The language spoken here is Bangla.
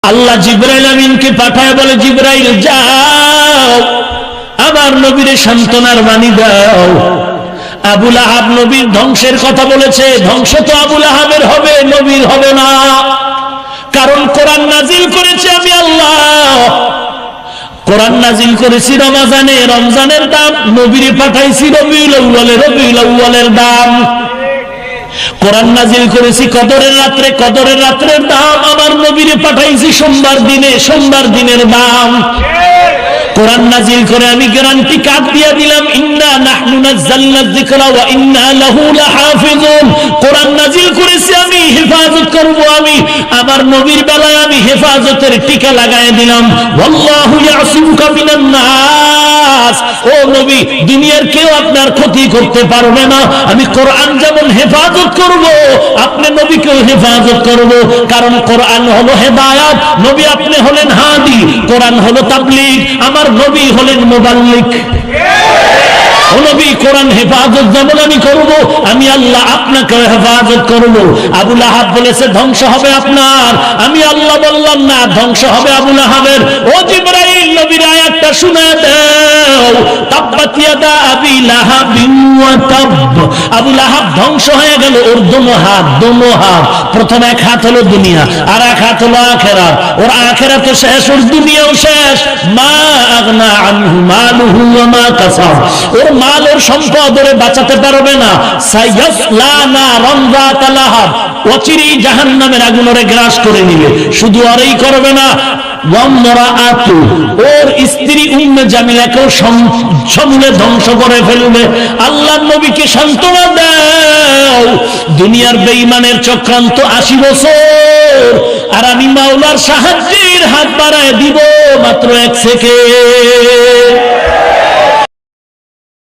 আল্লাহ জিবরাইল আমিনকে পাঠায় বলে, জিবরাইল যাও আমার নবীর সান্ত্বনার বাণী দাও। আবু লাহাব নবীর ধ্বংসের কথা বলেছে, ধ্বংস তো আবু লাহাবের হবে, নবীর হবে না। কারণ কোরআন নাজিল করেছে আমি আল্লাহ, কোরআন নাজিল করেছি রমজানে, রমজানের দাম, নবীরে পাঠাইছি রবিউল আউয়ালে, রবিউল আউয়ালের দাম। কোরআন নাজিল করেছি কদরের রাত্রে, কদরের রাত্রের দাম। আমার নবীরে পাঠাইছি সোমবার দিনে, সোমবার দিনের দাম। কোরআন নাজিল করে আমি গ্যারান্টি কার্ড দিয়ে দিলাম, ইন্না নাহনু নাযালনা যিকরা ওয়া ইন্না লাহু লাহাফিজুন। কোরআন নাজিল করেছি আমি, হেফাজত করব আমি। আমার নবীর বেলায় আমি হেফাজতের টিকা লাগায় দিলাম, ওয়াল্লাহু ইয়াসিমুকা মিনান নাস। ও নবী, দুনিয়ার কেউ আপনার ক্ষতি করতে পারবে না। আমি কোরআন যেমন হেফাজত করব, আপনি নবীকেও হেফাজত করব। কারণ কোরআন হলো হেদায়াত, নবী আপনি হলেন হাদি। কোরআন হলো তাবলীগ, আমার নবী হলেন মুবাল্লিগ। ও নবী, কোরআন হেফাজত যেমন আমি করব, আমি আল্লাহ আপনাকে হেফাজত করব। আবু লাহাব বলেছে ধ্বংস হবে আপনার, আমি আল্লাহ বললাম না, ধ্বংস হবে আবু লাহাবের। ও জিবরাইল, নবীর আয়াতটা শুনায় দাও, তাব্বাত ইয়াদা আবি লাহাবিন ওয়া তাব। আবু লাহাব ধ্বংস হয়ে গেল, ওর দোনো হাত, দোনো হাত। প্রথম এক হাত হলো দুনিয়া, আর এক হাত হলো আখিরাত। ওর আখিরাত তো শেষ, ওর দুনিয়াও শেষ। মা আগনা আনহু মালুহু ওয়া মা কাসাব। ওর মাল, ওর সম্পদ ওরে বাঁচাতে পারবে না। সায়াসলা নারান যাতা লাহাব, অচিরেই জাহান্নামের আগুন ওরে গ্রাস করে নিবে। শুধু আরই করবে না, ওয়ামরাআতু, ওর স্ত্রী উম্মে জামিলাকেও সমূলে ধ্বংস করে ফেলবে। আল্লাহর নবীকে সান্ত্বনা দাও, দুনিয়ার বেঈমানের চক্রান্ত 80 বছর, আর আমি মাওলার সাহায্যের হাত বাড়ায় দিব মাত্র 1 সেকেন্ড।